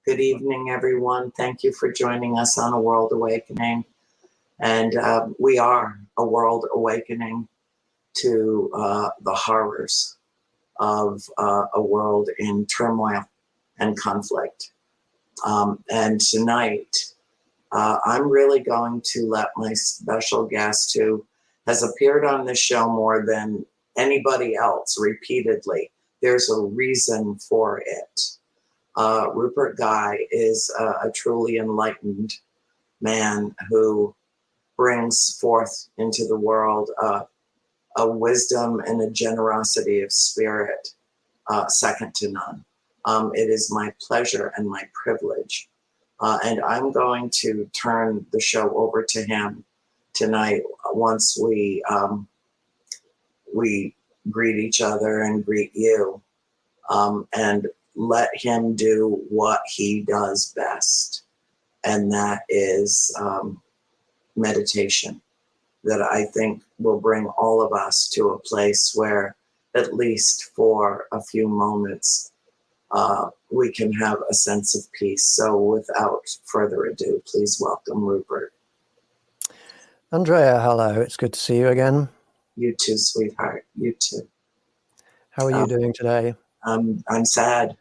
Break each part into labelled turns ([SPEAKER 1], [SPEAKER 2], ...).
[SPEAKER 1] Good evening, everyone. Thank you for joining us on A World Awakening. And we are a world awakening to the horrors of a world in turmoil and conflict. And tonight, I'm really going to let my special guest, who has appeared on this show more than anybody else repeatedly, there's a reason for it. Rupert Guy is a truly enlightened man who brings forth into the world a wisdom and a generosity of spirit second to none. It is my pleasure and my privilege. And I'm going to turn the show over to him tonight once we greet each other and greet you. And let him do what he does best, and that is meditation, that I think will bring all of us to a place where, at least for a few moments, we can have a sense of peace. So without further ado, please welcome Rupert.
[SPEAKER 2] Andrea, hello. It's good to see you again.
[SPEAKER 1] You too, sweetheart. You too.
[SPEAKER 2] How are you doing today?
[SPEAKER 1] I'm sad.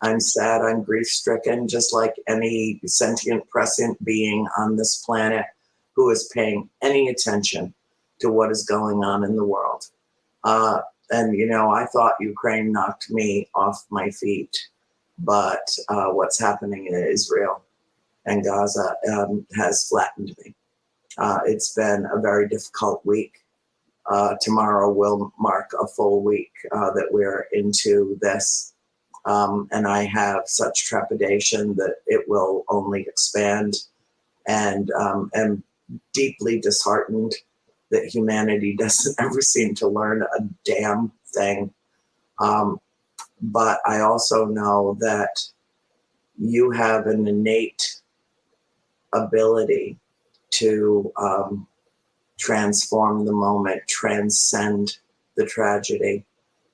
[SPEAKER 1] I'm sad. I'm grief-stricken, just like any sentient, prescient being on this planet who is paying any attention to what is going on in the world. And, you know, I thought Ukraine knocked me off my feet, but what's happening in Israel and Gaza has flattened me. It's been a very difficult week. Tomorrow will mark a full week that we're into this. And I have such trepidation that it will only expand, and am deeply disheartened that humanity doesn't ever seem to learn a damn thing. But I also know that you have an innate ability to transform the moment, transcend the tragedy,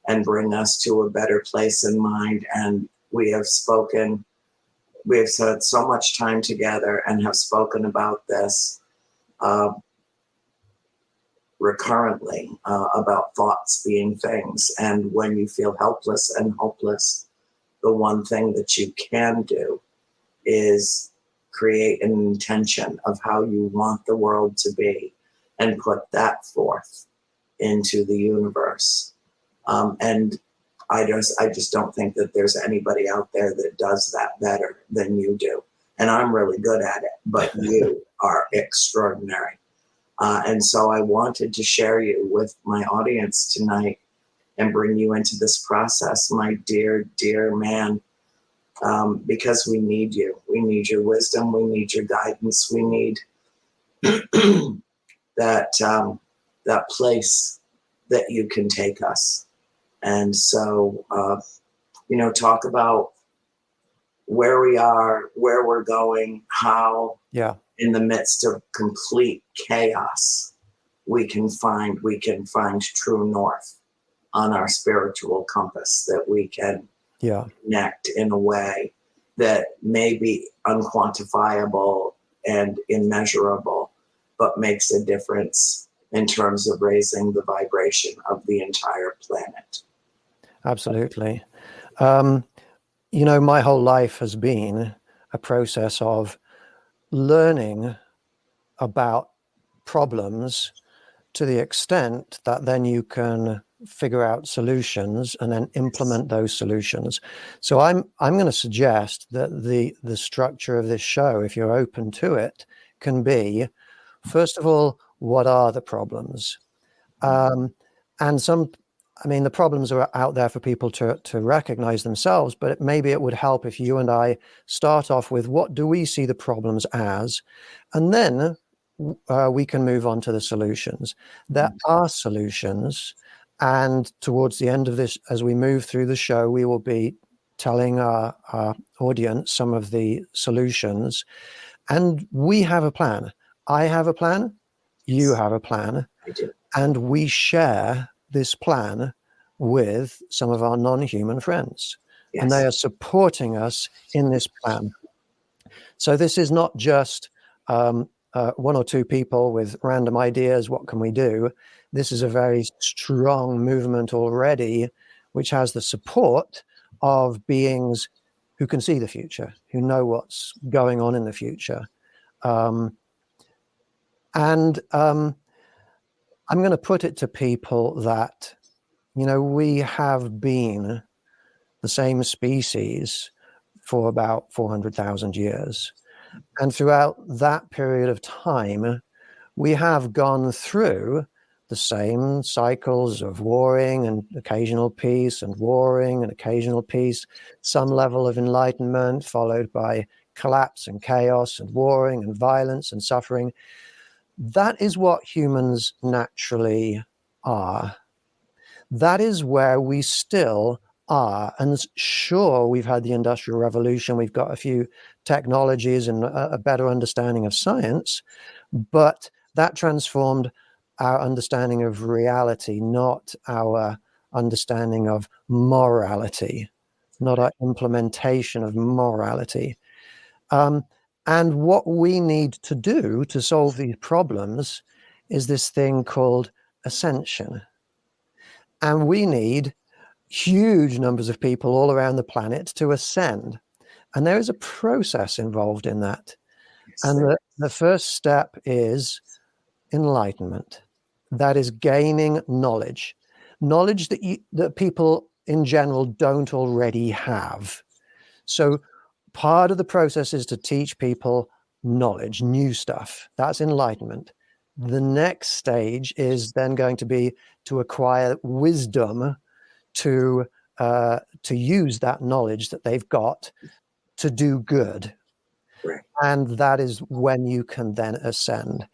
[SPEAKER 1] and bring us to a better place in mind. And we have spent so much time together and have spoken about this recurrently, about thoughts being things. And when you feel helpless and hopeless, the one thing that you can do is create an intention of how you want the world to be and put that forth into the universe. And I just don't think that there's anybody out there that does that better than you do. And I'm really good at it, but you are extraordinary. And so I wanted to share you with my audience tonight and bring you into this process, my dear, dear man, because we need you. We need your wisdom. We need your guidance. We need that place that you can take us. And so, you know, talk about where we are, where we're going, how in the midst of complete chaos, we can find true north on our spiritual compass, that we can connect in a way that may be unquantifiable and immeasurable, but makes a difference in terms of raising the vibration of the entire planet.
[SPEAKER 2] Absolutely. You know, my whole life has been a process of learning about problems to the extent that then you can figure out solutions and then implement those solutions. So I'm going to suggest that the structure of this show, if you're open to it, can be, first of all, what are the problems? And the problems are out there for people to recognize themselves, but maybe it would help if you and I start off with, what do we see the problems as? And then we can move on to the solutions. There are solutions. And towards the end of this, as we move through the show, we will be telling our audience some of the solutions. And we have a plan. I have a plan. You have a plan.
[SPEAKER 1] I do.
[SPEAKER 2] And we share this plan with some of our non-human friends. and they
[SPEAKER 1] Yes.
[SPEAKER 2] are supporting us in this plan. So this is not just one or two people with random ideas, what can we do? This is a very strong movement already, which has the support of beings who can see the future, who know what's going on in the future. I'm going to put it to people that, we have been the same species for about 400,000 years. And throughout that period of time, we have gone through the same cycles of warring and occasional peace, and warring and occasional peace, some level of enlightenment followed by collapse and chaos and warring and violence and suffering. That is what humans naturally are. That is where we still are. And sure, we've had the Industrial Revolution, we've got a few technologies and a better understanding of science, but that transformed our understanding of reality, not our understanding of morality, not our implementation of morality. And what we need to do to solve these problems is this thing called ascension. And we need huge numbers of people all around the planet to ascend. And there is a process involved in that.
[SPEAKER 1] Yes,
[SPEAKER 2] And the first step is enlightenment. That is gaining knowledge that people in general don't already have. So part of the process is to teach people knowledge, new stuff. That's enlightenment. The next stage is then going to be to acquire wisdom to use that knowledge that they've got to do good.
[SPEAKER 1] right.
[SPEAKER 2] And that is when you can then ascend.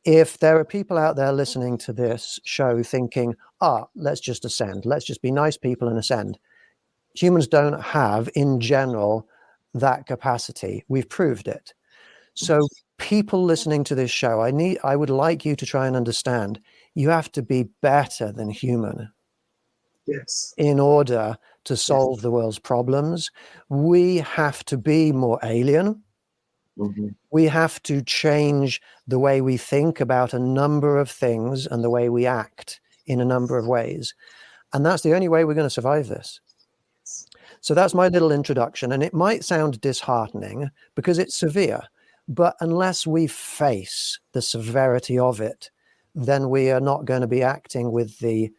[SPEAKER 2] If there are people out there listening to this show thinking, let's just ascend, let's just be nice people and ascend. Humans don't have, in general, that capacity. We've proved it. So people listening to this show, I would like you to try and understand, you have to be better than human.
[SPEAKER 1] Yes.
[SPEAKER 2] In order to solve the world's problems. We have to be more alien.
[SPEAKER 1] Mm-hmm.
[SPEAKER 2] We have to change the way we think about a number of things and the way we act in a number of ways. And that's the only way we're going to survive this. So that's my little introduction. And it might sound disheartening because it's severe, but unless we face the severity of it, then we are not going to be acting with the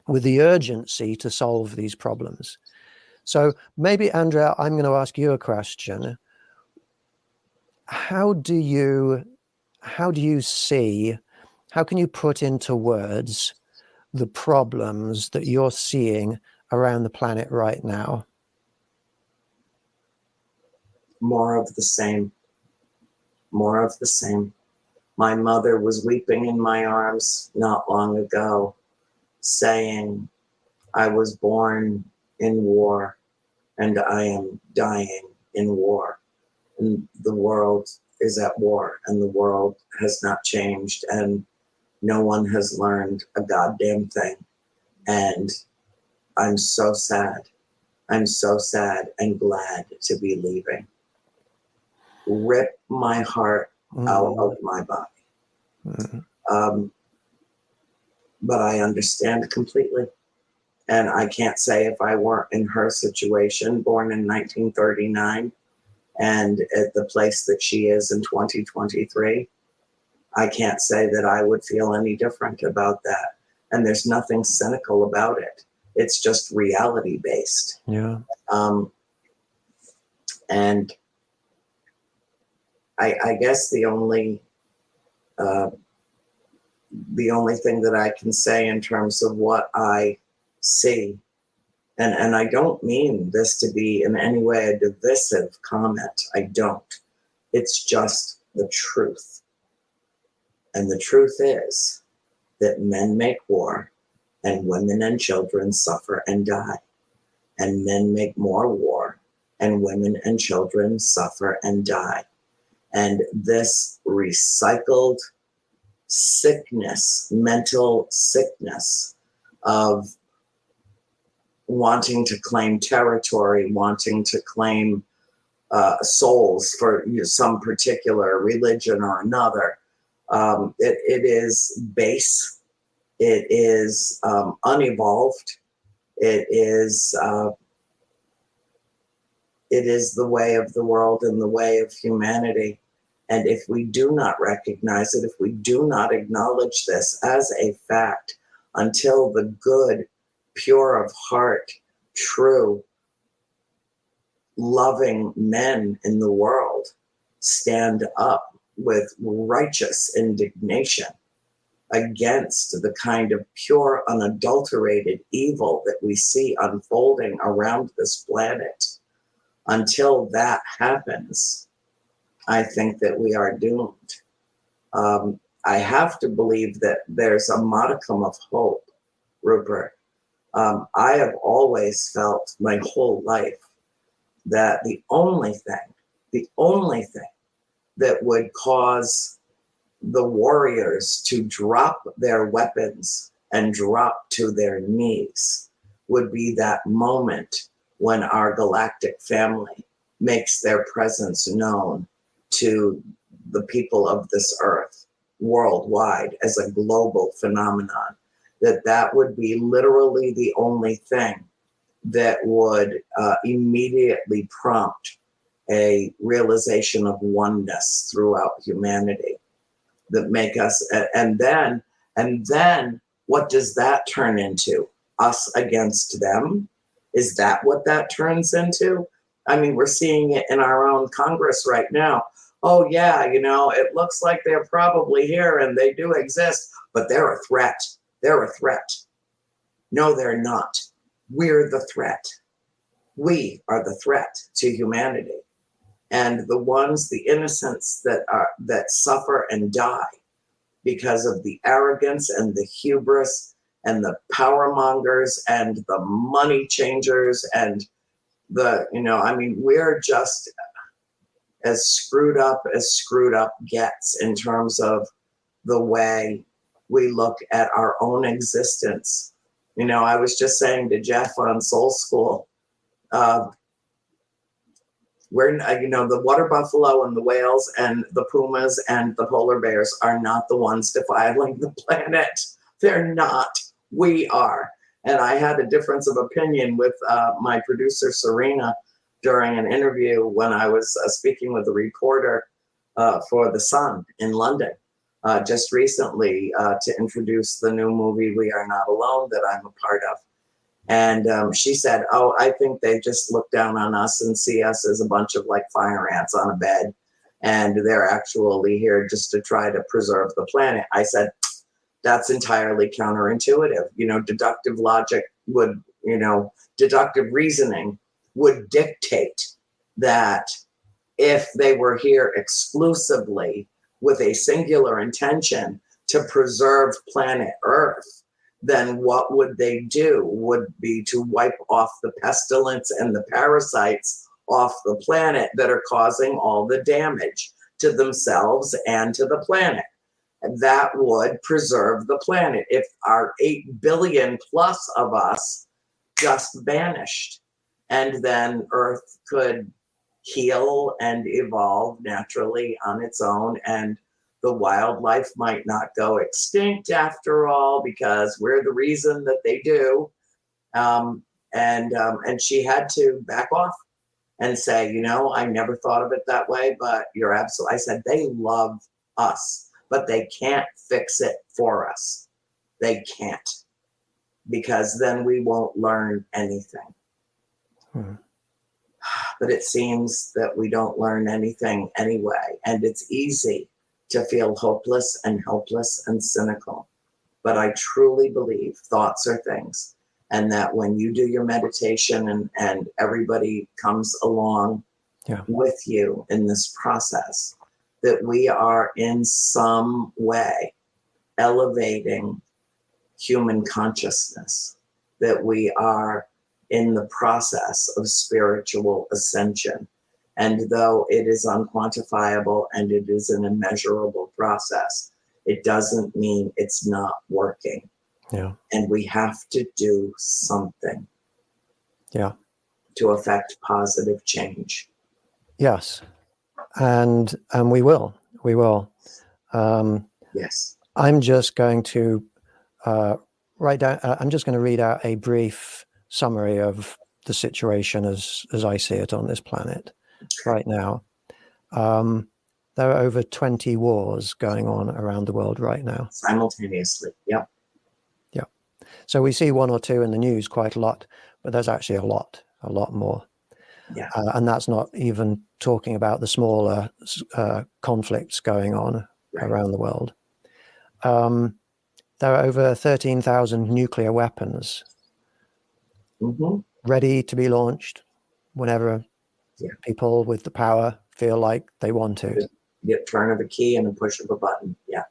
[SPEAKER 2] urgency to solve these problems. So maybe, Andrea, I'm going to ask you a question. How can you put into words the problems that you're seeing around the planet right now?
[SPEAKER 1] More of the same. More of the same. My mother was weeping in my arms not long ago, saying, I was born in war and I am dying in war. And the world is at war and the world has not changed and no one has learned a goddamn thing. And I'm so sad. I'm so sad and glad to be leaving. Rip my heart out of my body. But I understand completely. And I can't say if I weren't in her situation, born in 1939, and at the place that she is in 2023, I can't say that I would feel any different about that. And there's nothing cynical about it. It's just reality based.
[SPEAKER 2] Yeah.
[SPEAKER 1] And I guess the only thing that I can say in terms of what I see, and I don't mean this to be in any way a divisive comment. I don't. It's just the truth. And the truth is that men make war and women and children suffer and die. And men make more war and women and children suffer and die. And this recycled sickness, mental sickness of wanting to claim territory, wanting to claim souls for some particular religion or another. It is base. It is unevolved. It is the way of the world and the way of humanity. And if we do not recognize it, if we do not acknowledge this as a fact, until the good, pure of heart, true, loving men in the world stand up with righteous indignation against the kind of pure, unadulterated evil that we see unfolding around this planet, until that happens, I think that we are doomed. I have to believe that there's a modicum of hope, Rupert. I have always felt my whole life that the only thing that would cause the warriors to drop their weapons and drop to their knees would be that moment when our galactic family makes their presence known to the people of this earth worldwide as a global phenomenon. That would be literally the only thing that would immediately prompt a realization of oneness throughout humanity, that make us, and then what does that turn into? Us against them? Is that what that turns into? I mean, we're seeing it in our own Congress right now. Oh yeah, it looks like they're probably here and they do exist, but they're a threat. They're a threat. No, they're not. We're the threat. We are the threat to humanity. And the innocents that suffer and die because of the arrogance and the hubris and the power mongers and the money changers and we're just as screwed up gets in terms of the way we look at our own existence. I was just saying to Jeff on Soul School, the water buffalo and the whales and the pumas and the polar bears are not the ones defiling the planet. They're not. We are. And I had a difference of opinion with my producer, Serena, during an interview when I was speaking with a reporter for The Sun in London just recently to introduce the new movie, We Are Not Alone, that I'm a part of. And she said, oh, I think they just look down on us and see us as a bunch of like fire ants on a bed. And they're actually here just to try to preserve the planet. I said, that's entirely counterintuitive. Deductive logic would, deductive reasoning would dictate that if they were here exclusively with a singular intention to preserve planet Earth, then what would they do? Would be to wipe off the pestilence and the parasites off the planet that are causing all the damage to themselves and to the planet. That would preserve the planet if our 8 billion plus of us just vanished. And then Earth could heal and evolve naturally on its own, and the wildlife might not go extinct after all, because we're the reason that they do. And she had to back off and say, I never thought of it that way, but you're absolutely. I said, they love us, but they can't fix it for us. They can't, because then we won't learn anything. But it seems that we don't learn anything anyway. And it's easy to feel hopeless and helpless and cynical. But I truly believe thoughts are things. And that when you do your meditation and everybody comes along with you in this process, that we are in some way elevating human consciousness, that we are in the process of spiritual ascension. And though it is unquantifiable and it is an immeasurable process, it doesn't mean it's not working.
[SPEAKER 2] Yeah.
[SPEAKER 1] And we have to do something.
[SPEAKER 2] Yeah.
[SPEAKER 1] to affect positive change.
[SPEAKER 2] Yes. And we will.
[SPEAKER 1] Yes.
[SPEAKER 2] I'm just going to write down. I'm just going to read out a brief summary of the situation as I see it on this planet right now. There are over 20 wars going on around the world right now.
[SPEAKER 1] Simultaneously. Yep.
[SPEAKER 2] Yeah. So we see one or two in the news quite a lot, but there's actually a lot more.
[SPEAKER 1] Yeah.
[SPEAKER 2] And that's not even talking about the smaller conflicts going on around the world. There are over 13,000 nuclear weapons ready to be launched whenever people with the power feel like they want to.
[SPEAKER 1] The turn of a key and a push of a button. Yeah.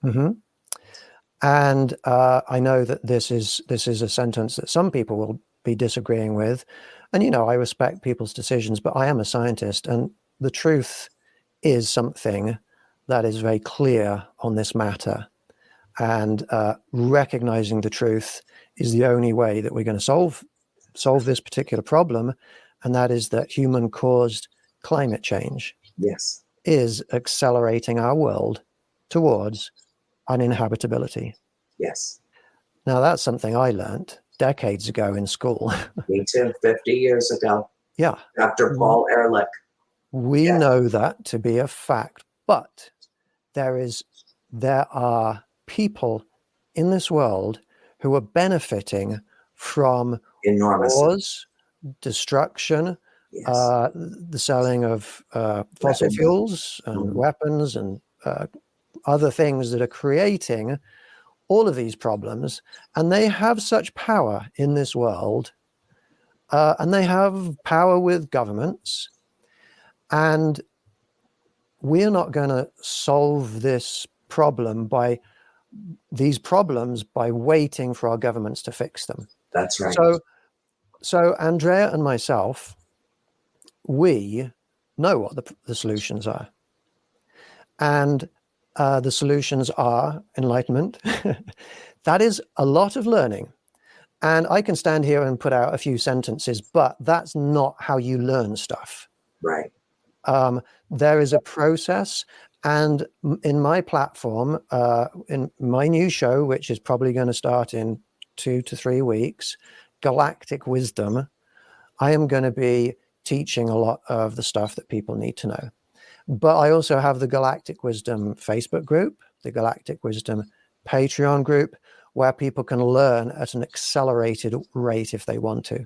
[SPEAKER 2] And I know that this is a sentence that some people will be disagreeing with. And, you know, I respect people's decisions, but I am a scientist, and the truth is something that is very clear on this matter. And recognizing the truth is the only way that we're going to solve this particular problem, and that is that human-caused climate change is accelerating our world towards uninhabitability.
[SPEAKER 1] Yes.
[SPEAKER 2] Now, that's something I learned decades ago in school.
[SPEAKER 1] Me too, 50 years ago.
[SPEAKER 2] Yeah.
[SPEAKER 1] Dr. Paul Ehrlich.
[SPEAKER 2] We know that to be a fact, but there are people in this world who are benefiting from wars, destruction, the selling of fossil fuels and weapons and other things that are creating all of these problems. And they have such power in this world, and they have power with governments. And we're not going to solve these problems by waiting for our governments to fix them.
[SPEAKER 1] That's right.
[SPEAKER 2] So Andrea and myself, we know what the solutions are. And the solutions are enlightenment. That is a lot of learning. And I can stand here and put out a few sentences, but that's not how you learn stuff.
[SPEAKER 1] Right.
[SPEAKER 2] There is a process. And in my platform, in my new show, which is probably going to start in 2 to 3 weeks, Galactic Wisdom, I am going to be teaching a lot of the stuff that people need to know. But I also have the Galactic Wisdom Facebook group, the Galactic Wisdom Patreon group, where people can learn at an accelerated rate if they want to.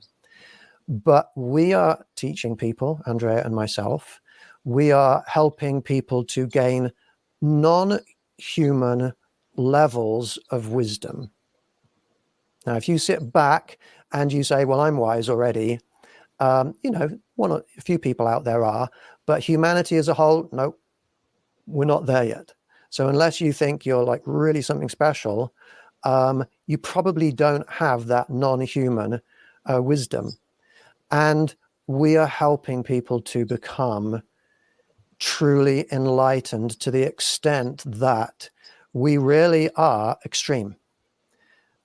[SPEAKER 2] But we are teaching people, Andrea and myself, we are helping people to gain non-human levels of wisdom. Now, if you sit back and you say, well, I'm wise already, you know, a few people out there are, but humanity as a whole, no, we're not there yet. So unless you think you're like really something special, you probably don't have that non-human wisdom. And we are helping people to become truly enlightened to the extent that we really are extreme.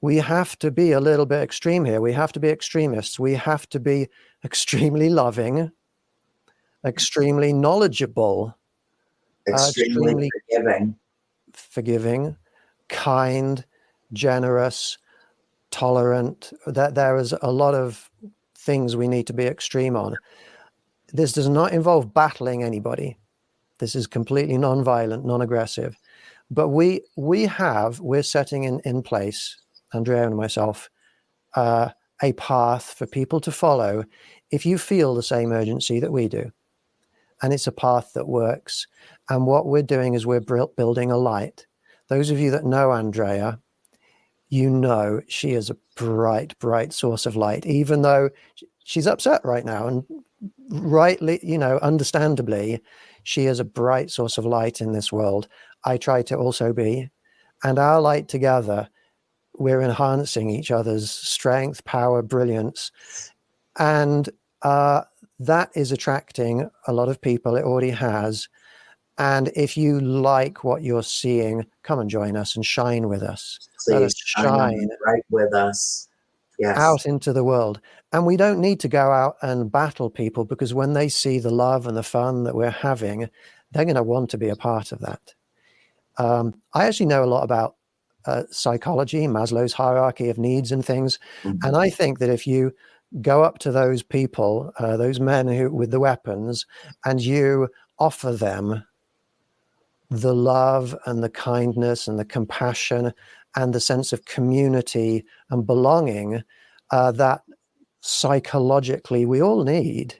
[SPEAKER 2] We have to be a little bit extreme here. We have to be extremists. We have to be extremely loving, extremely knowledgeable,
[SPEAKER 1] extremely
[SPEAKER 2] forgiving, kind, generous, tolerant. That there is a lot of things we need to be extreme on. This does not involve battling anybody. This is completely non-violent, non-aggressive. But we're setting in place, Andrea and myself, a path for people to follow if you feel the same urgency that we do. And it's a path that works. And what we're doing is we're building a light. Those of you that know Andrea, you know she is a bright, bright source of light, even though she's upset right now. And rightly, you know, understandably, she is a bright source of light in this world. I try to also be. And our light together, we're enhancing each other's strength, power, brilliance. And that is attracting a lot of people. It already has. And if you like what you're seeing, come and join us and shine with us.
[SPEAKER 1] Please shine right with us. Yes.
[SPEAKER 2] out into the world. And we don't need to go out and battle people, because when they see the love and the fun that we're having, they're going to want to be a part of that. I actually know a lot about psychology, Maslow's hierarchy of needs and things.
[SPEAKER 1] Mhm.
[SPEAKER 2] And I think that if you go up to those people, those men who with the weapons, and you offer them the love and the kindness and the compassion and the sense of community and belonging that psychologically we all need,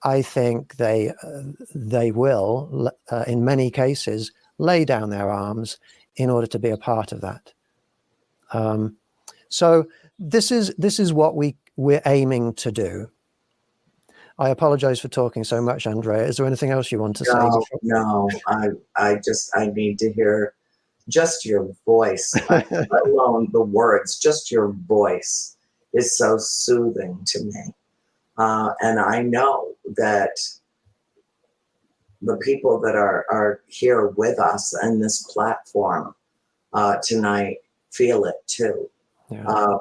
[SPEAKER 2] I think they will, in many cases, lay down their arms in order to be a part of that. So this is what we're aiming to do. I apologize for talking so much, Andrea. Is there anything else you want to say?
[SPEAKER 1] No. I need to hear just your voice, let alone the words. Just your voice is so soothing to me. And I know that the people that are here with us and this platform tonight feel it too.
[SPEAKER 2] Yeah.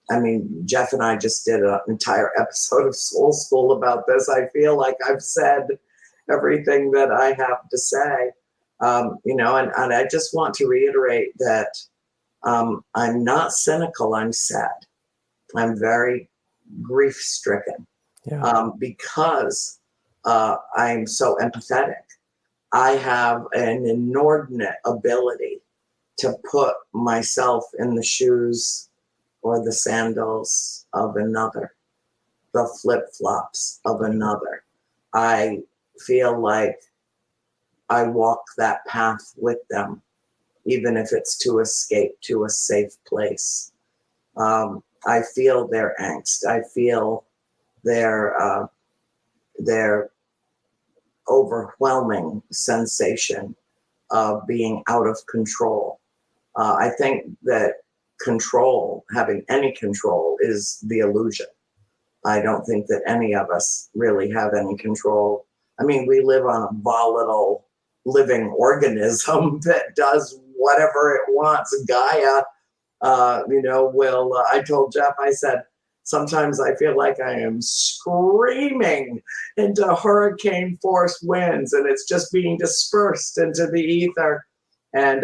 [SPEAKER 1] I mean, Jeff and I just did an entire episode of Soul School about this. I feel like I've said everything that I have to say, and I just want to reiterate that I'm not cynical, I'm sad. I'm very grief stricken because I'm so empathetic. I have an inordinate ability to put myself in the shoes or the sandals of another, the flip-flops of another. I feel like I walk that path with them, even if it's to escape to a safe place. I feel their angst. I feel their overwhelming sensation of being out of control. I think that control, having any control, is the illusion. I don't think that any of us really have any control. I mean, we live on a volatile living organism that does whatever it wants. Gaia, I told Jeff, I said, sometimes I feel like I am screaming into hurricane force winds and it's just being dispersed into the ether. And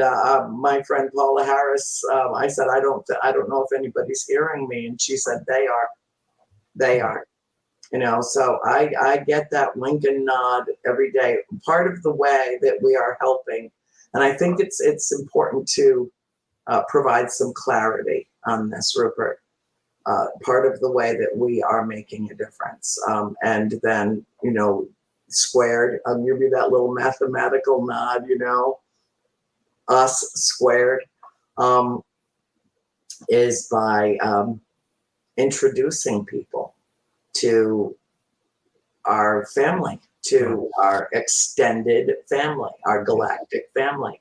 [SPEAKER 1] my friend Paula Harris, I said, I don't know if anybody's hearing me. And she said, they are. So I get that wink and nod every day. Part of the way that we are helping, and I think it's important to provide some clarity on this, Rupert. Part of the way that we are making a difference, and then squared. I'll give you that little mathematical nod. Us squared is by introducing people to our family, to our extended family, our galactic family.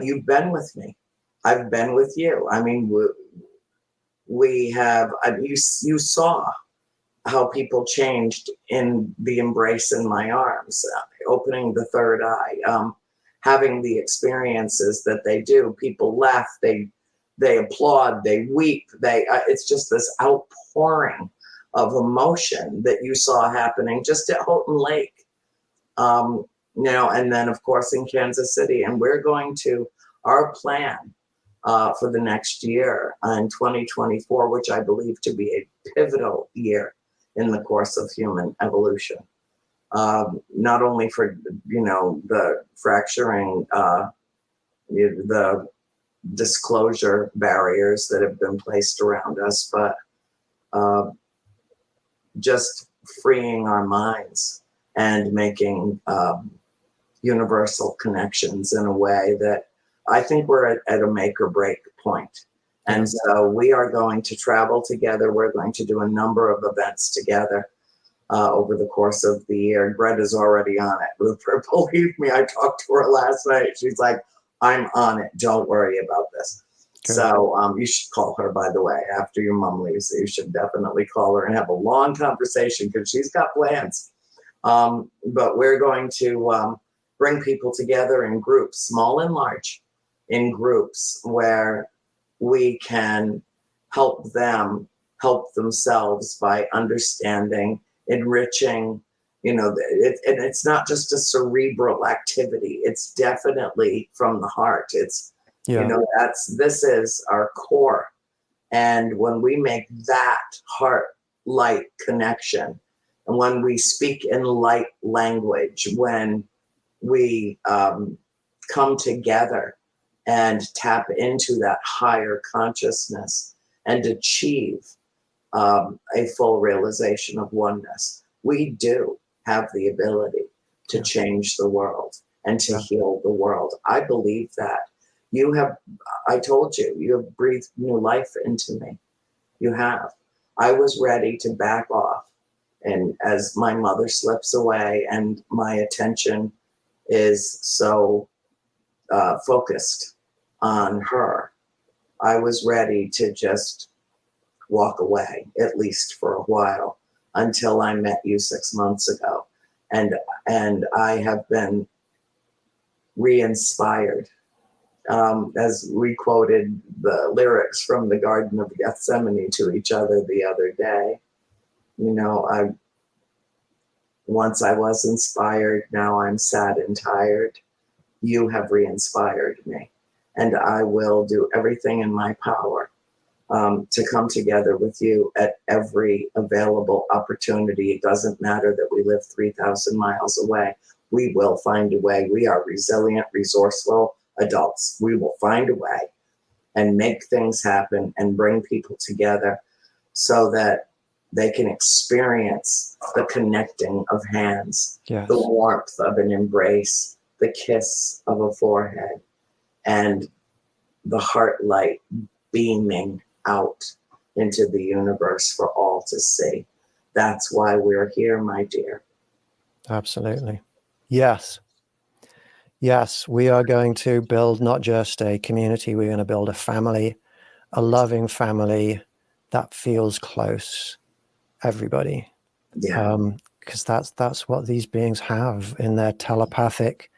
[SPEAKER 1] You've been with me. I've been with you. I mean, we have, you saw how people changed in the embrace in my arms, opening the third eye, having the experiences that they do. People laugh, they applaud, they weep. It's just this outpouring of emotion that you saw happening just at Houghton Lake, and then of course in Kansas City. And we're going to, our plan for the next year in 2024, which I believe to be a pivotal year in the course of human evolution. Not only for, the fracturing, the disclosure barriers that have been placed around us, but just freeing our minds and making universal connections in a way that I think we're at a make or break point. And so we are going to travel together. We're going to do a number of events together over the course of the year. Greta's already on it. Rupert, believe me, I talked to her last night. She's like, I'm on it. Don't worry about this. Good. So you should call her, by the way, after your mom leaves. You should definitely call her and have a long conversation because she's got plans. But we're going to bring people together in groups, small and large, in groups where we can help them help themselves by understanding, enriching, and it's not just a cerebral activity. It's definitely from the heart. It's,
[SPEAKER 2] Yeah.
[SPEAKER 1] this is our core. And when we make that heart light connection, and when we speak in light language, when we come together and tap into that higher consciousness and achieve a full realization of oneness, we do have the ability to change the world and to heal the world. I believe that. I told you, you have breathed new life into me. You have. I was ready to back off. And as my mother slips away and my attention is so focused on her, I was ready to just walk away, at least for a while, until I met you 6 months ago. And I have been re-inspired. As we quoted the lyrics from the Garden of Gethsemane to each other the other day, once I was inspired, now I'm sad and tired. You have re-inspired me, and I will do everything in my power to come together with you at every available opportunity. It doesn't matter that we live 3,000 miles away. We will find a way. We are resilient, resourceful adults. We will find a way and make things happen and bring people together so that they can experience the connecting of hands,
[SPEAKER 2] Yes.
[SPEAKER 1] the warmth of an embrace, the kiss of a forehead, and the heart light beaming out into the universe for all to see. That's why we're here, my dear.
[SPEAKER 2] Absolutely. Yes. Yes, we are going to build not just a community, we're going to build a family, a loving family that feels close, everybody.
[SPEAKER 1] Yeah.
[SPEAKER 2] Because that's what these beings have in their telepathic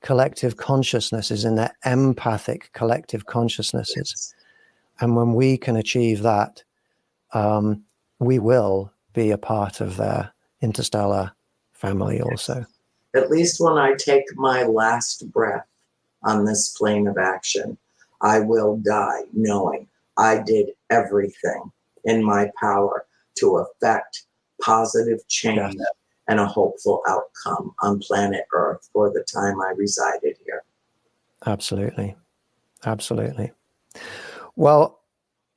[SPEAKER 2] collective consciousnesses, in their empathic collective consciousnesses.
[SPEAKER 1] Yes.
[SPEAKER 2] And when we can achieve that, we will be a part of their interstellar family also.
[SPEAKER 1] At least when I take my last breath on this plane of action, I will die knowing I did everything in my power to affect positive change and a hopeful outcome on planet Earth for the time I resided here.
[SPEAKER 2] Absolutely. Absolutely. Well,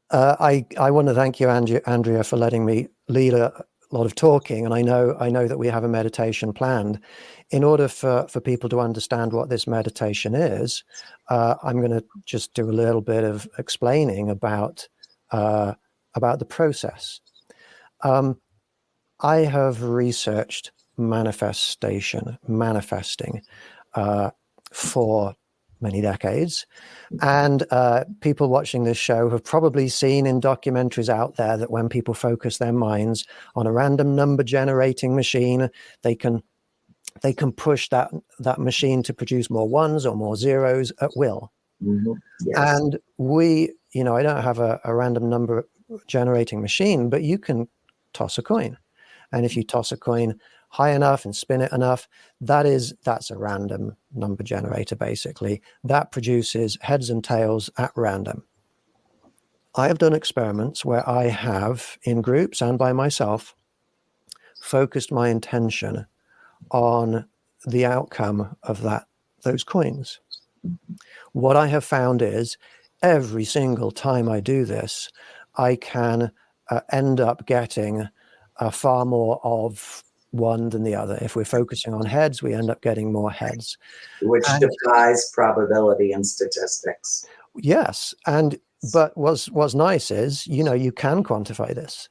[SPEAKER 2] I want to thank you, Andrea, for letting me lead a lot of talking. And I know that we have a meditation planned. In order for people to understand what this meditation is, I'm going to just do a little bit of explaining about the process. I have researched manifesting for many decades. And people watching this show have probably seen in documentaries out there that when people focus their minds on a random number generating machine, they can push that machine to produce more ones or more zeros at will.
[SPEAKER 1] Mm-hmm. Yes.
[SPEAKER 2] And we, I don't have a random number generating machine, but you can toss a coin. And if you toss a coin high enough and spin it enough, that's a random number generator, basically. That produces heads and tails at random. I have done experiments where I have, in groups and by myself, focused my intention on the outcome of those coins. What I have found is every single time I do this, I can end up getting far more of one than the other. If we're focusing on heads, we end up getting more heads.
[SPEAKER 1] Which defies probability and statistics.
[SPEAKER 2] Yes. But what's nice is, you can quantify this.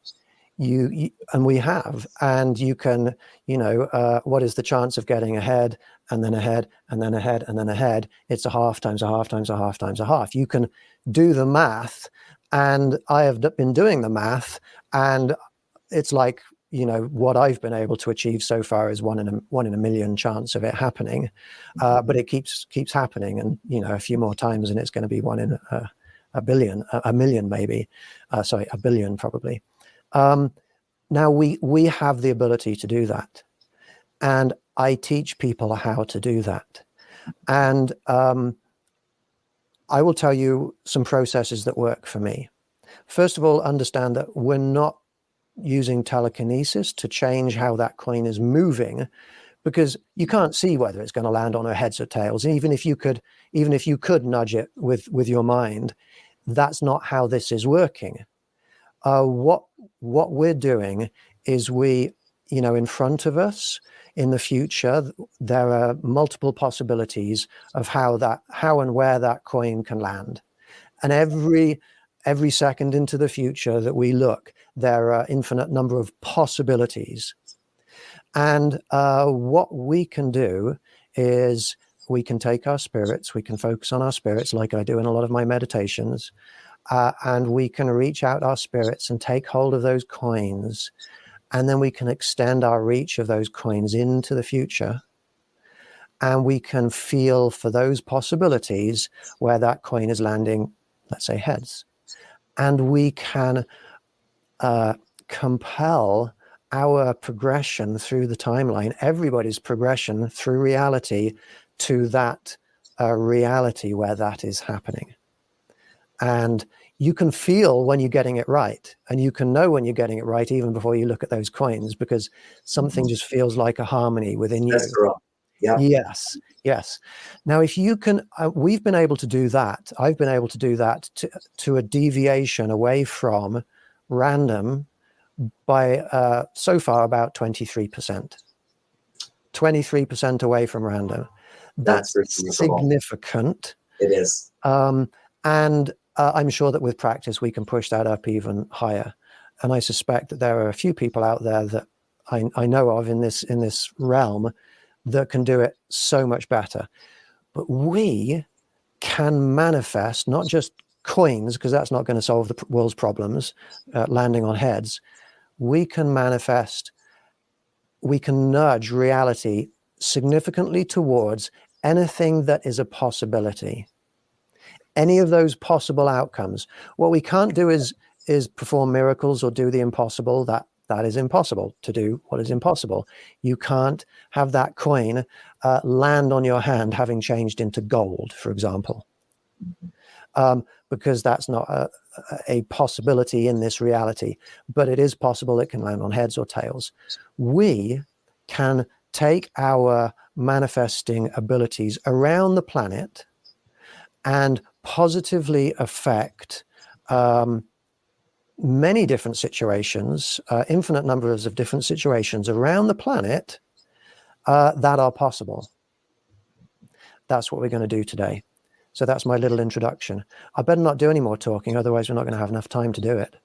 [SPEAKER 2] And we have, and you can, what is the chance of getting a head and then a head and then a head and then a head? It's a half times a half times a half times a half. You can do the math, and I have been doing the math, and it's like, what I've been able to achieve so far is one in a million chance of it happening, but it keeps happening, and a few more times, and it's going to be one in a billion, a million maybe. Sorry, a billion probably. Now we have the ability to do that. And I teach people how to do that. And I will tell you some processes that work for me. First of all, understand that we're not using telekinesis to change how that coin is moving, because you can't see whether it's going to land on our heads or tails. And even if you could nudge it with your mind, that's not how this is working. What we're doing is in front of us in the future, there are multiple possibilities of how and where that coin can land. And every second into the future that we look, there are infinite number of possibilities. And what we can do is we can take our spirits, we can focus on our spirits like I do in a lot of my meditations, and we can reach out our spirits and take hold of those coins. And then we can extend our reach of those coins into the future. And we can feel for those possibilities where that coin is landing, let's say heads. And we can compel our progression through the timeline, everybody's progression through reality, to that reality where that is happening. And you can feel when you're getting it right, and you can know when you're getting it right even before you look at those coins, because something just feels like a harmony within you.
[SPEAKER 1] That's correct. Yeah.
[SPEAKER 2] Yes. Now, if you can, we've been able to do that. I've been able to do that to a deviation away from random by so far about 23%. 23% away from random. That's significant.
[SPEAKER 1] It is.
[SPEAKER 2] And I'm sure that with practice, we can push that up even higher. And I suspect that there are a few people out there that I know of in this realm that can do it so much better. But we can manifest not just coins, because that's not going to solve the world's problems, landing on heads. We can manifest, we can nudge reality significantly towards anything that is a possibility. Any of those possible outcomes. What we can't do is perform miracles or do the impossible. That is impossible, to do what is impossible. You can't have that coin land on your hand having changed into gold, for example, because that's not a possibility in this reality. But it is possible it can land on heads or tails. We can take our manifesting abilities around the planet and positively affect many different situations, infinite numbers of different situations around the planet that are possible. That's what we're going to do today. So that's my little introduction. I better not do any more talking, otherwise we're not going to have enough time to do it.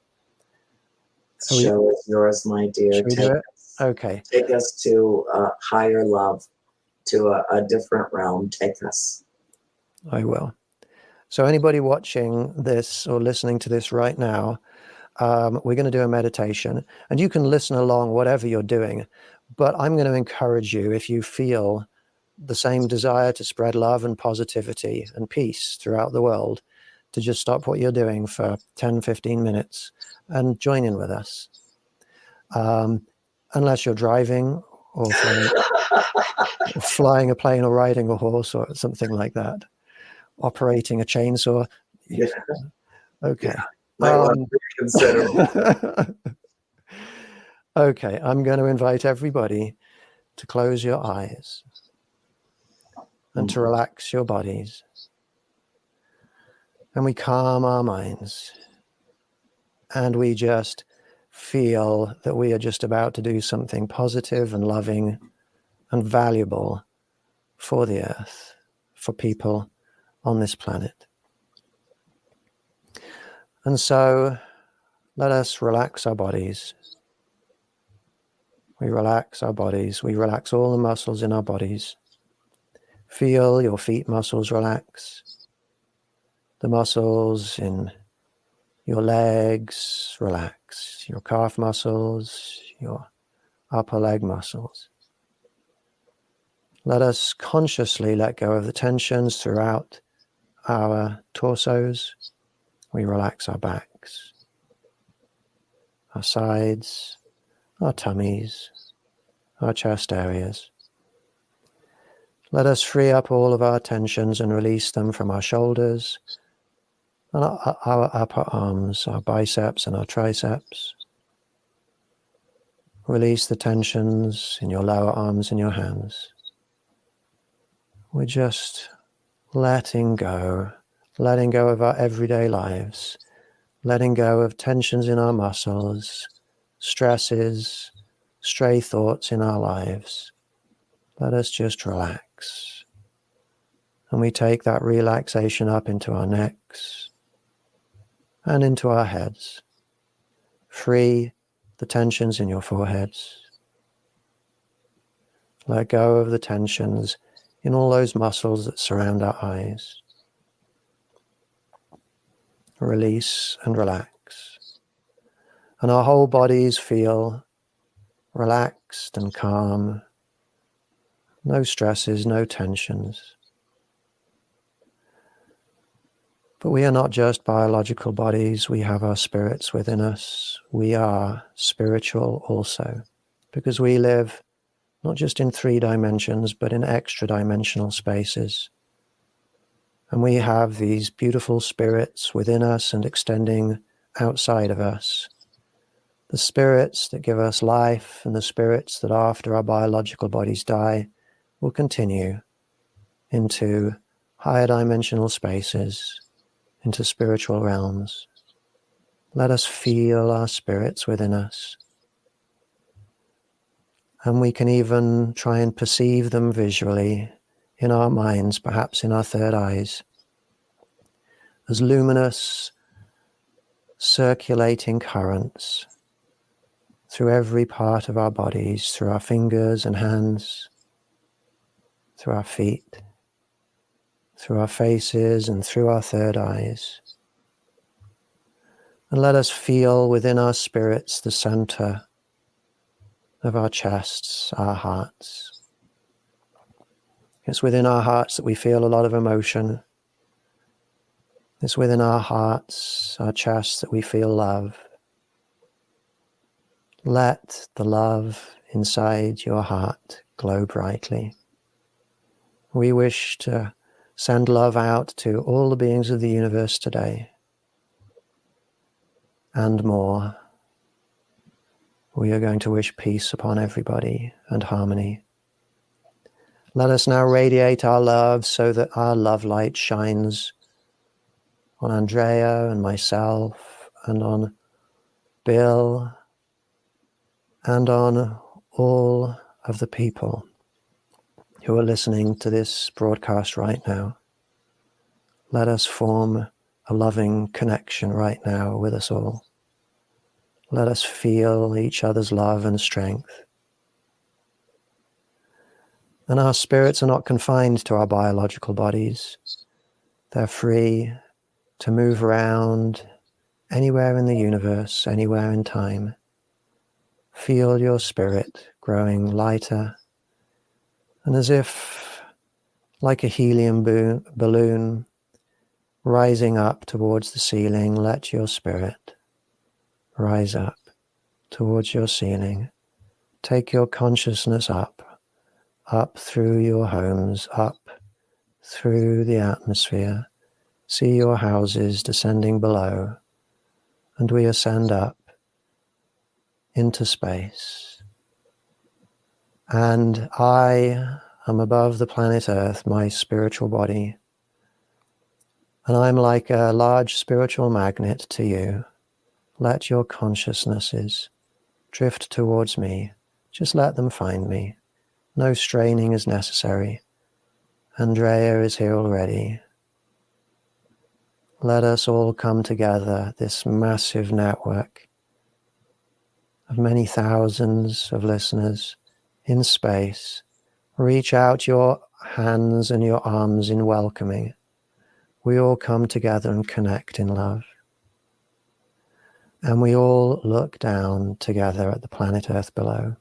[SPEAKER 1] The show is yours, my dear.
[SPEAKER 2] Should we do it? Okay.
[SPEAKER 1] Take us to higher love, to a different realm. Take us.
[SPEAKER 2] I will. So anybody watching this or listening to this right now, we're going to do a meditation, and you can listen along whatever you're doing. But I'm going to encourage you, if you feel the same desire to spread love and positivity and peace throughout the world, to just stop what you're doing for 10, 15 minutes and join in with us. Unless you're driving or flying a plane or riding a horse or something like that, operating a chainsaw.
[SPEAKER 1] Yeah.
[SPEAKER 2] Okay.
[SPEAKER 1] Yeah. Might want to consider.
[SPEAKER 2] Okay, I'm going to invite everybody to close your eyes and to relax your bodies. And we calm our minds. And we just feel that we are just about to do something positive and loving and valuable for the earth, for people on this planet. And so let us relax our bodies. We relax our bodies. We relax all the muscles in our bodies. Feel your feet muscles relax. The muscles in your legs relax. Your calf muscles, your upper leg muscles. Let us consciously let go of the tensions throughout our torsos, we relax our backs, our sides, our tummies, our chest areas. Let us free up all of our tensions and release them from our shoulders and our upper arms, our biceps and our triceps. Release the tensions in your lower arms and your hands. We're just letting go of our everyday lives, letting go of tensions in our muscles, stresses, stray thoughts in our lives. Let us just relax. And we take that relaxation up into our necks and into our heads. Free the tensions in your foreheads. Let go of the tensions in all those muscles that surround our eyes. Release and relax. And our whole bodies feel relaxed and calm. No stresses, no tensions. But we are not just biological bodies, we have our spirits within us. We are spiritual also, because we live not just in 3 dimensions, but in extra dimensional spaces. And we have these beautiful spirits within us and extending outside of us. The spirits that give us life and the spirits that after our biological bodies die will continue into higher dimensional spaces, into spiritual realms. Let us feel our spirits within us. And we can even try and perceive them visually in our minds, perhaps in our third eyes, as luminous, circulating currents through every part of our bodies, through our fingers and hands, through our feet, through our faces and through our third eyes. And let us feel within our spirits the center of our chests, our hearts. It's within our hearts that we feel a lot of emotion. It's within our hearts, our chests, that we feel love. Let the love inside your heart glow brightly. We wish to send love out to all the beings of the universe today and more. We are going to wish peace upon everybody and harmony. Let us now radiate our love so that our love light shines on Andrea and myself and on Bill and on all of the people who are listening to this broadcast right now. Let us form a loving connection right now with us all. Let us feel each other's love and strength. And our spirits are not confined to our biological bodies. They're free to move around anywhere in the universe, anywhere in time. Feel your spirit growing lighter, and as if like a helium balloon rising up towards the ceiling, let your spirit rise up towards your ceiling. Take your consciousness up through your homes, up through the atmosphere. See your houses descending below, and we ascend up into space. And I am above the planet Earth, my spiritual body, and I'm like a large spiritual magnet to you. Let your consciousnesses drift towards me. Just let them find me. No straining is necessary. Andrea is here already. Let us all come together, this massive network of many thousands of listeners in space. Reach out your hands and your arms in welcoming. We all come together and connect in love. And we all look down together at the planet Earth below.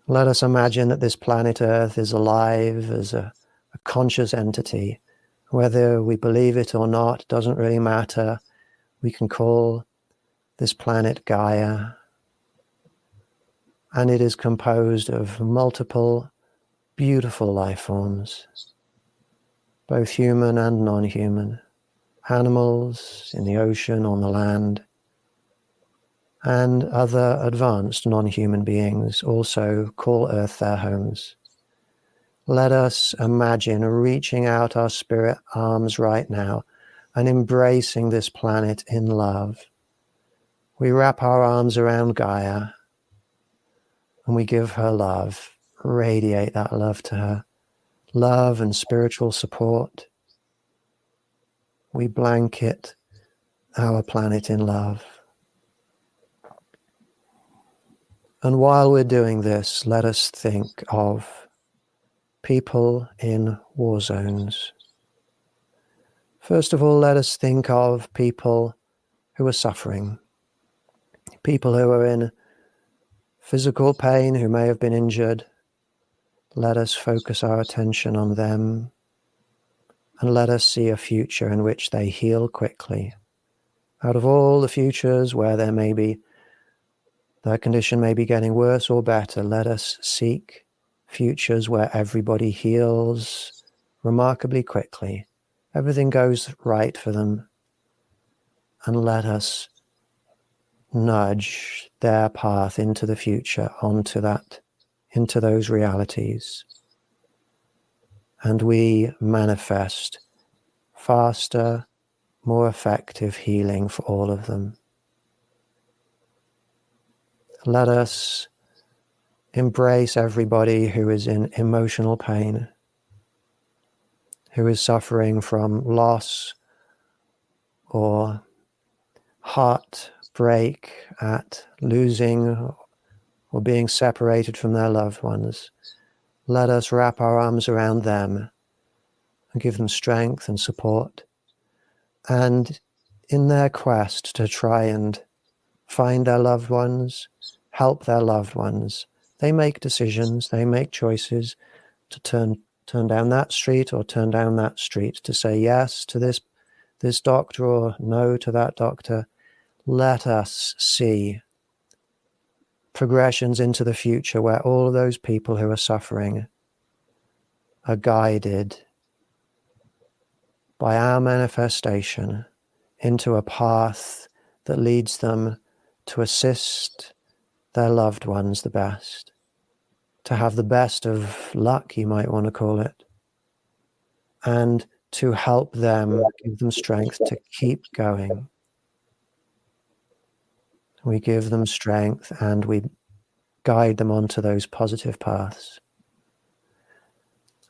[SPEAKER 2] Let us imagine that this planet Earth is alive as a conscious entity, Whether we believe it or not doesn't really matter. We can call this planet Gaia, and it is composed of multiple beautiful life forms, both human and non-human, animals in the ocean, on the land, and other advanced non-human beings also call Earth their homes. Let us imagine reaching out our spirit arms right now and embracing this planet in love. We wrap our arms around Gaia and we give her love, radiate that love to her, love and spiritual support. We blanket our planet in love. And while we're doing this, let us think of people in war zones. First of all, let us think of people who are suffering, people who are in physical pain, who may have been injured. Let us focus our attention on them and let us see a future in which they heal quickly. Out of all the futures where their condition may be getting worse or better, let us seek futures where everybody heals remarkably quickly. Everything goes right for them. And let us nudge their path into the future, into those realities. And we manifest faster, more effective healing for all of them. Let us embrace everybody who is in emotional pain, who is suffering from loss or heartbreak at losing or being separated from their loved ones. Let us wrap our arms around them and give them strength and support. And in their quest to try and find their loved ones, help their loved ones, they make decisions, they make choices to turn down that street or turn down that street, to say yes to this doctor or no to that doctor. Let us see progressions into the future where all of those people who are suffering are guided by our manifestation into a path that leads them to assist their loved ones the best, to have the best of luck, you might want to call it, and to help them, give them strength to keep going. We give them strength and we guide them onto those positive paths.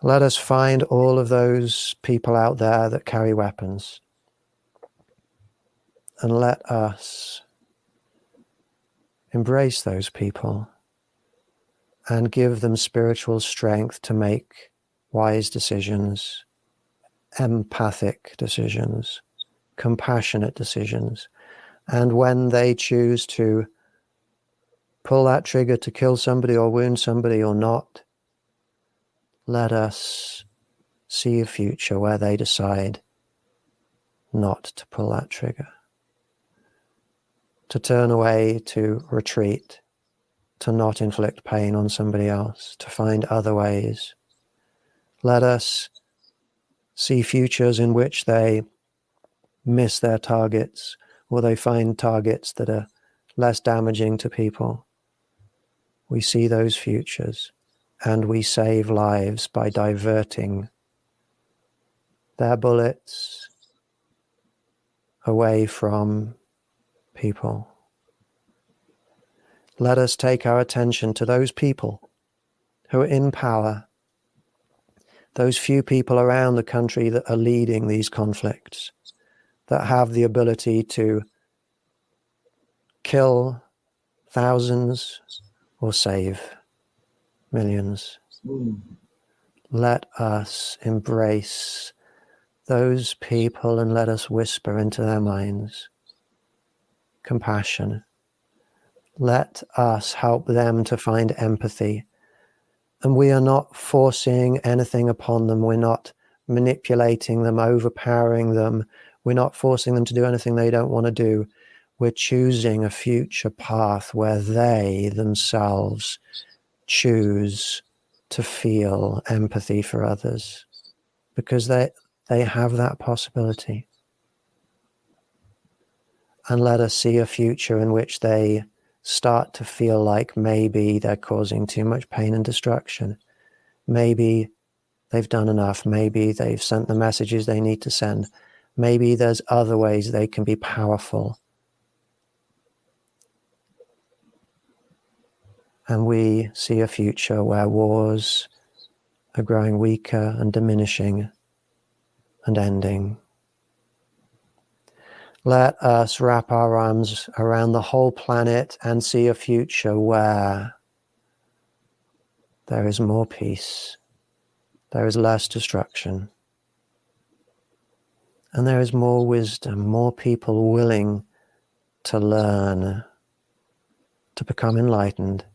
[SPEAKER 2] Let us find all of those people out there that carry weapons, and let us embrace those people and give them spiritual strength to make wise decisions, empathic decisions, compassionate decisions. And when they choose to pull that trigger to kill somebody or wound somebody or not, let us see a future where they decide not to pull that trigger, to turn away, to retreat, to not inflict pain on somebody else, to find other ways. Let us see futures in which they miss their targets, or they find targets that are less damaging to people. We see those futures and we save lives by diverting their bullets away from people. Let us take our attention to those people who are in power, those few people around the country that are leading these conflicts, that have the ability to kill thousands or save millions. Let us embrace those people and let us whisper into their minds compassion. Let us help them to find empathy. And we are not forcing anything upon them. We're not manipulating them, overpowering them. We're not forcing them to do anything they don't want to do. We're choosing a future path where they themselves choose to feel empathy for others, because they have that possibility. And let us see a future in which they start to feel like maybe they're causing too much pain and destruction. Maybe they've done enough. Maybe they've sent the messages they need to send. Maybe there's other ways they can be powerful. And we see a future where wars are growing weaker and diminishing and ending. Let us wrap our arms around the whole planet and see a future where there is more peace, there is less destruction, and there is more wisdom, more people willing to learn, to become enlightened,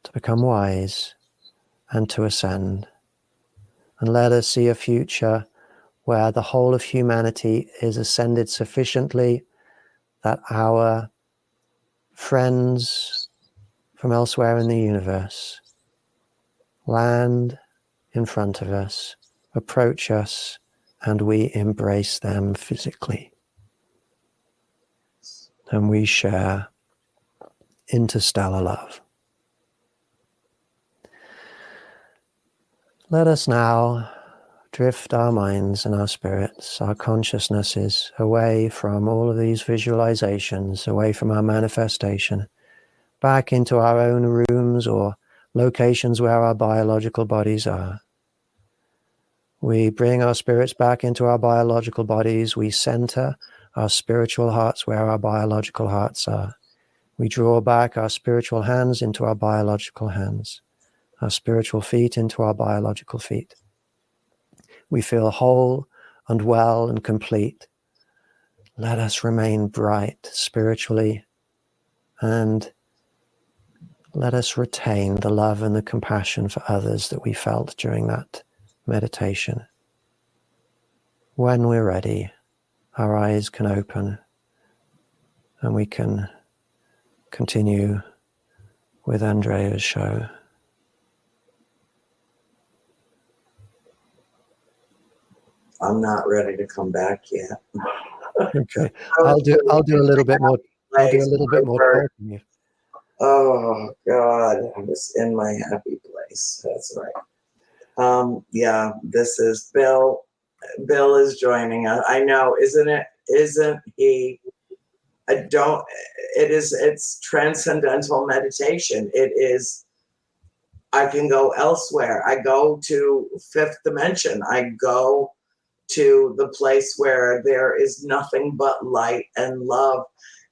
[SPEAKER 2] to become wise, and to ascend. And let us see a future where the whole of humanity is ascended sufficiently that our friends from elsewhere in the universe land in front of us, approach us, and we embrace them physically. And we share interstellar love. Let us now drift our minds and our spirits, our consciousnesses away from all of these visualizations, away from our manifestation, back into our own rooms or locations where our biological bodies are. We bring our spirits back into our biological bodies. We center our spiritual hearts where our biological hearts are. We draw back our spiritual hands into our biological hands, our spiritual feet into our biological feet. We feel whole and well and complete. Let us remain bright spiritually, and let us retain the love and the compassion for others that we felt during that meditation. When we're ready, our eyes can open and we can continue with Andrea's show.
[SPEAKER 1] I'm not ready to come back yet.
[SPEAKER 2] Okay, I'll do a little bit more. I'll do a little bit more talking.
[SPEAKER 1] Oh God, I was in my happy place. That's right. Yeah, this is Bill. Bill is joining us. I know, isn't he? It's transcendental meditation. It is, I can go elsewhere. I go to fifth dimension. I go to the place where there is nothing but light and love.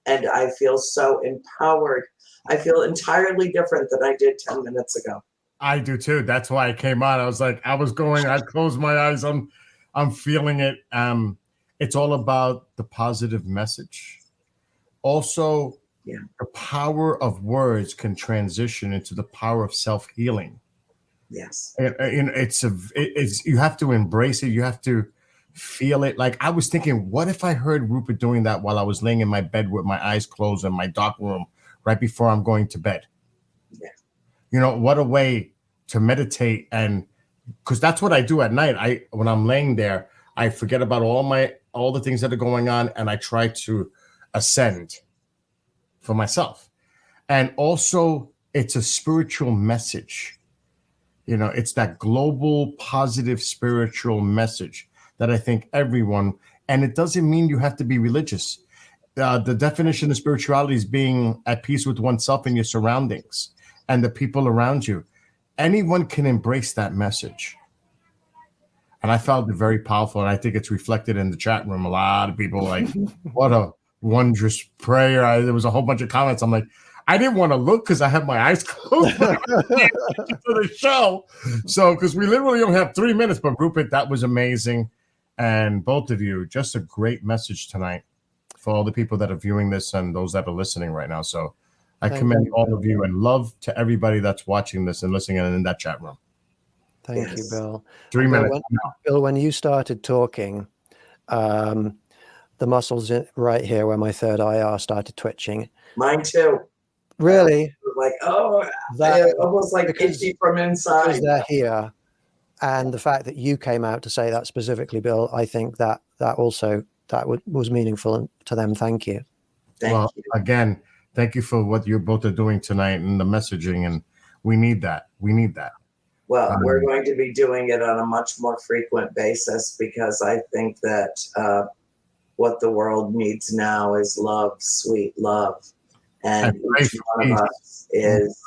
[SPEAKER 1] And I feel so empowered. I feel entirely different than I did 10 minutes ago.
[SPEAKER 3] I do too. That's why I came on. I was like, I closed my eyes. I'm feeling it. It's all about the positive message. Also, the power of words can transition into the power of self-healing.
[SPEAKER 1] Yes.
[SPEAKER 3] It's you have to embrace it. You have to feel it. Like, I was thinking, what if I heard Rupert doing that while I was laying in my bed with my eyes closed in my dark room right before I'm going to bed?
[SPEAKER 1] Yeah.
[SPEAKER 3] You know, what a way to meditate. And because that's what I do at night. When I'm laying there, I forget about all the things that are going on, and I try to ascend for myself. And also, it's a spiritual message. You know, it's that global positive spiritual message that I think everyone, and it doesn't mean you have to be religious. The definition of spirituality is being at peace with oneself and your surroundings and the people around you. Anyone can embrace that message. And I found it very powerful, and I think it's reflected in the chat room. A lot of people like, what a wondrous prayer. There was a whole bunch of comments. I'm like, I didn't want to look because I have my eyes closed for the show. So, because we literally only have 3 minutes, but Rupert, that was amazing. And both of you, just a great message tonight for all the people that are viewing this and those that are listening right now. So I commend all of you, and love to everybody that's watching this and listening in that chat room.
[SPEAKER 2] Thank you,
[SPEAKER 1] Yes.
[SPEAKER 2] Bill.
[SPEAKER 3] 3
[SPEAKER 2] Bill,
[SPEAKER 3] minutes.
[SPEAKER 2] Bill, when you started talking, the muscles right here where my third eye are started twitching.
[SPEAKER 1] Mine too.
[SPEAKER 2] Really?
[SPEAKER 1] Like, oh,
[SPEAKER 2] That
[SPEAKER 1] almost like
[SPEAKER 2] because-
[SPEAKER 1] itchy from inside.
[SPEAKER 2] because they're here, and the fact that you came out to say that specifically, Bill, I think that was meaningful to them. Thank you.
[SPEAKER 1] Thank you.
[SPEAKER 3] Again, thank you for what you both are doing tonight and the messaging, and we need that. We need that.
[SPEAKER 1] Well, we're going to be doing it on a much more frequent basis because I think that what the world needs now is love, sweet love. And each one of us is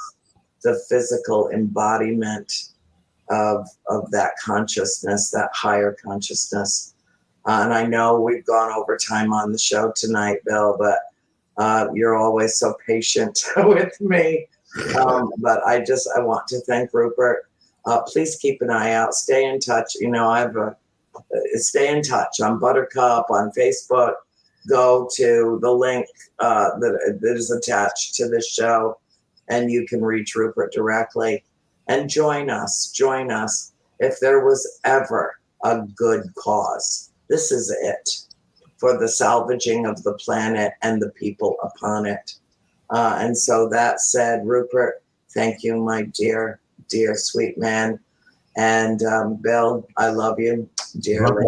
[SPEAKER 1] the physical embodiment of that consciousness, that higher consciousness. And I know we've gone over time on the show tonight, Bill, but you're always so patient with me. But I want to thank Rupert. Please keep an eye out. Stay in touch. You know, stay in touch on Buttercup, on Facebook. Go to the link that is attached to this show, and you can reach Rupert directly. And join us. Join us. If there was ever a good cause, this is it, for the salvaging of the planet and the people upon it. And so that said, Rupert, thank you, my dear, dear, sweet man. And Bill, I love you dearly.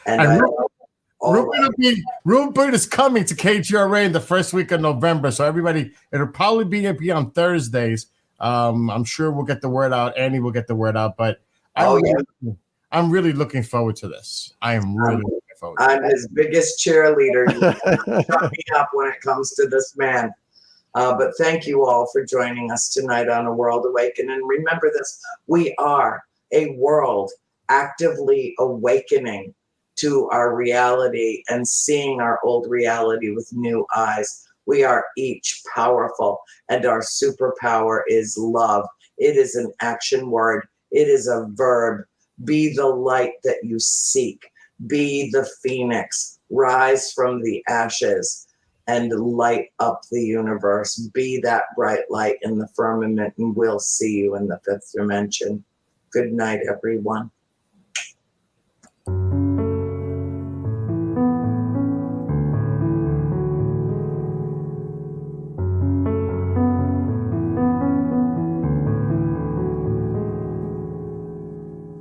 [SPEAKER 1] And
[SPEAKER 3] Rupert is coming to KGRA in the first week of November. So everybody, it'll probably be on Thursdays. I'm sure we'll get the word out. Annie will get the word out. But I'm really looking forward to this. I am really looking forward to it.
[SPEAKER 1] I'm his biggest cheerleader. Shut me up when it comes to this man. But thank you all for joining us tonight on A World Awakening. And remember this, we are a world actively awakening to our reality and seeing our old reality with new eyes. We are each powerful, and our superpower is love. It is an action word. It is a verb. Be the light that you seek. Be the phoenix. Rise from the ashes and light up the universe. Be that bright light in the firmament, and we'll see you in the fifth dimension. Good night, everyone.